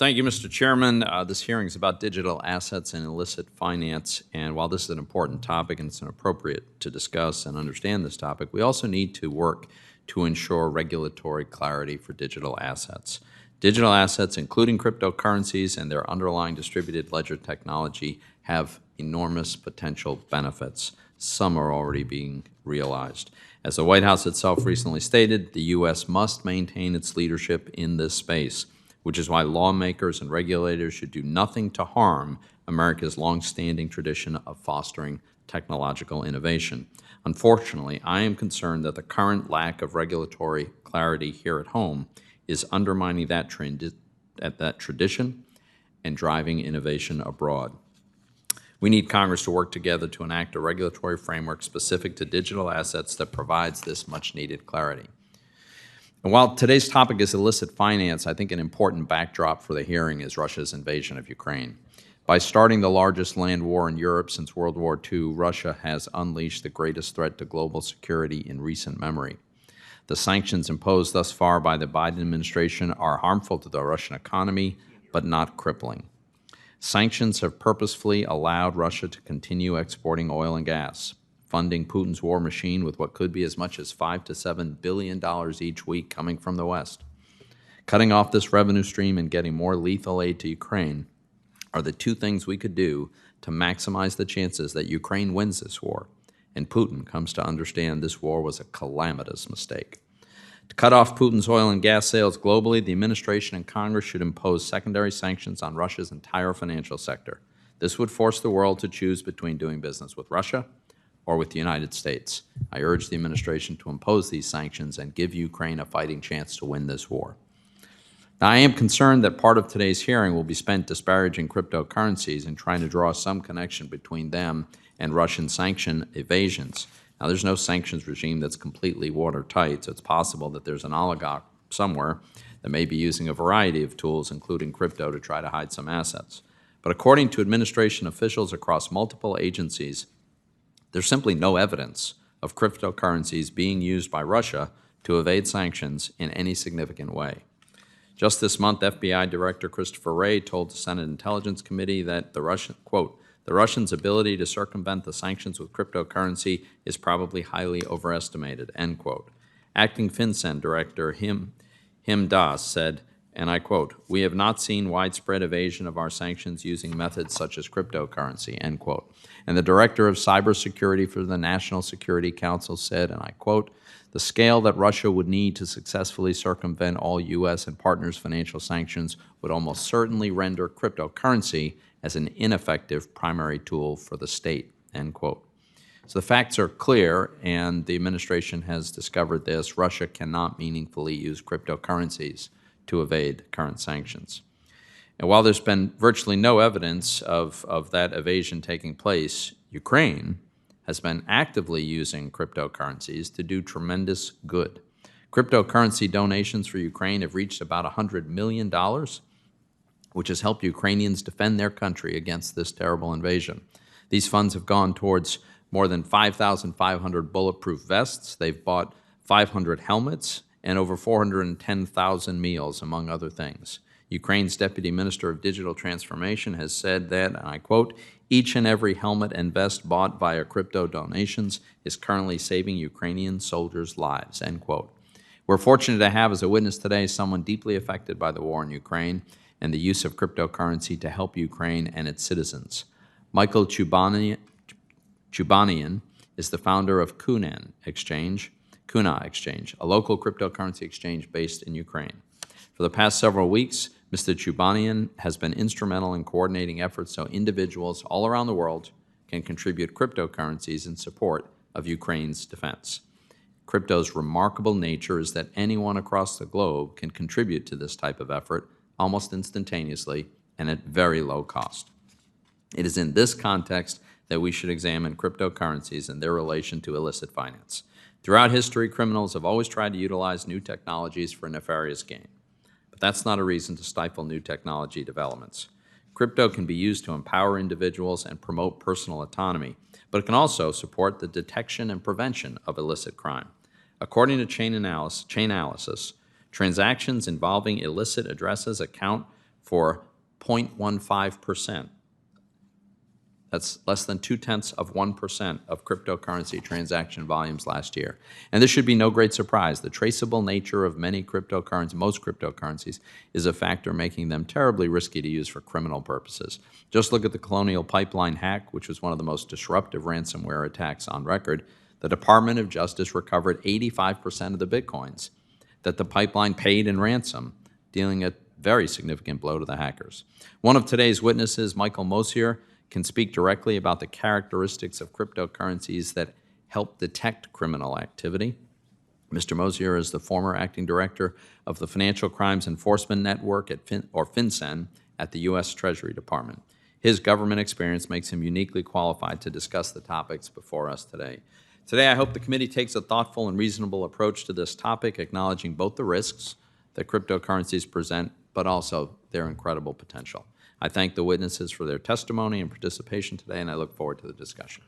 Thank you, Mr. Chairman. This hearing is about digital assets and illicit finance. And while this is an important topic and it's appropriate to discuss and understand this topic, we also need to work to ensure regulatory clarity for digital assets. Digital assets, including cryptocurrencies and their underlying distributed ledger technology, have enormous potential benefits. Some are already being realized. As the White House itself recently stated, the U.S. must maintain its leadership in this space, which is why lawmakers and regulators should do nothing to harm America's longstanding tradition of fostering technological innovation. Unfortunately, I am concerned that the current lack of regulatory clarity here at home is undermining that tradition and driving innovation abroad. We need Congress to work together to enact a regulatory framework specific to digital assets that provides this much-needed clarity. And while today's topic is illicit finance, I think an important backdrop for the hearing is Russia's invasion of Ukraine. By starting the largest land war in Europe since World War II, Russia has unleashed the greatest threat to global security in recent memory. The sanctions imposed thus far by the Biden administration are harmful to the Russian economy, but not crippling. Sanctions have purposefully allowed Russia to continue exporting oil and gas, funding Putin's war machine with what could be as much as $5 to $7 billion each week coming from the West. Cutting off this revenue stream and getting more lethal aid to Ukraine are the two things we could do to maximize the chances that Ukraine wins this war, and Putin comes to understand this war was a calamitous mistake. To cut off Putin's oil and gas sales globally, the administration and Congress should impose secondary sanctions on Russia's entire financial sector. This would force the world to choose between doing business with Russia or with the United States. I urge the administration to impose these sanctions and give Ukraine a fighting chance to win this war. Now, I am concerned that part of today's hearing will be spent disparaging cryptocurrencies and trying to draw some connection between them and Russian sanction evasions. Now, there's no sanctions regime that's completely watertight, so it's possible that there's an oligarch somewhere that may be using a variety of tools, including crypto, to try to hide some assets. But according to administration officials across multiple agencies, there's simply no evidence of cryptocurrencies being used by Russia to evade sanctions in any significant way. Just this month, FBI Director Christopher Wray told the Senate Intelligence Committee that the Russians' ability to circumvent the sanctions with cryptocurrency is probably highly overestimated, end quote. Acting FinCEN Director Him Das said, and I quote, "We have not seen widespread evasion of our sanctions using methods such as cryptocurrency," end quote. And the Director of Cybersecurity for the National Security Council said, and I quote, "The scale that Russia would need to successfully circumvent all U.S. and partners' financial sanctions would almost certainly render cryptocurrency as an ineffective primary tool for the state," end quote. So the facts are clear, and the administration has discovered this. Russia cannot meaningfully use cryptocurrencies to evade current sanctions. And while there's been virtually no evidence of that evasion taking place, Ukraine has been actively using cryptocurrencies to do tremendous good. Cryptocurrency donations for Ukraine have reached about $100 million, which has helped Ukrainians defend their country against this terrible invasion. These funds have gone towards more than 5,500 bulletproof vests. They've bought 500 helmets and over 410,000 meals, among other things. Ukraine's Deputy Minister of Digital Transformation has said that, and I quote, "Each and every helmet and vest bought via crypto donations is currently saving Ukrainian soldiers' lives," end quote. We're fortunate to have as a witness today someone deeply affected by the war in Ukraine and the use of cryptocurrency to help Ukraine and its citizens. Michael Chubanian is the founder of Kuna Exchange, a local cryptocurrency exchange based in Ukraine. For the past several weeks, Mr. Chubanian has been instrumental in coordinating efforts so individuals all around the world can contribute cryptocurrencies in support of Ukraine's defense. Crypto's remarkable nature is that anyone across the globe can contribute to this type of effort almost instantaneously and at very low cost. It is in this context that we should examine cryptocurrencies and their relation to illicit finance. Throughout history, criminals have always tried to utilize new technologies for nefarious gain. But that's not a reason to stifle new technology developments. Crypto can be used to empower individuals and promote personal autonomy, but it can also support the detection and prevention of illicit crime. According to Chainalysis, transactions involving illicit addresses account for 0.15%. That's less than 0.2% of cryptocurrency transaction volumes last year. And this should be no great surprise. The traceable nature of most cryptocurrencies, is a factor making them terribly risky to use for criminal purposes. Just look at the Colonial Pipeline hack, which was one of the most disruptive ransomware attacks on record. The Department of Justice recovered 85% of the bitcoins that the pipeline paid in ransom, dealing a very significant blow to the hackers. One of today's witnesses, Michael Mosier, can speak directly about the characteristics of cryptocurrencies that help detect criminal activity. Mr. Mosier is the former acting director of the Financial Crimes Enforcement Network at FinCEN at the U.S. Treasury Department. His government experience makes him uniquely qualified to discuss the topics before us today. Today, I hope the committee takes a thoughtful and reasonable approach to this topic, acknowledging both the risks that cryptocurrencies present, but also their incredible potential. I thank the witnesses for their testimony and participation today, and I look forward to the discussion.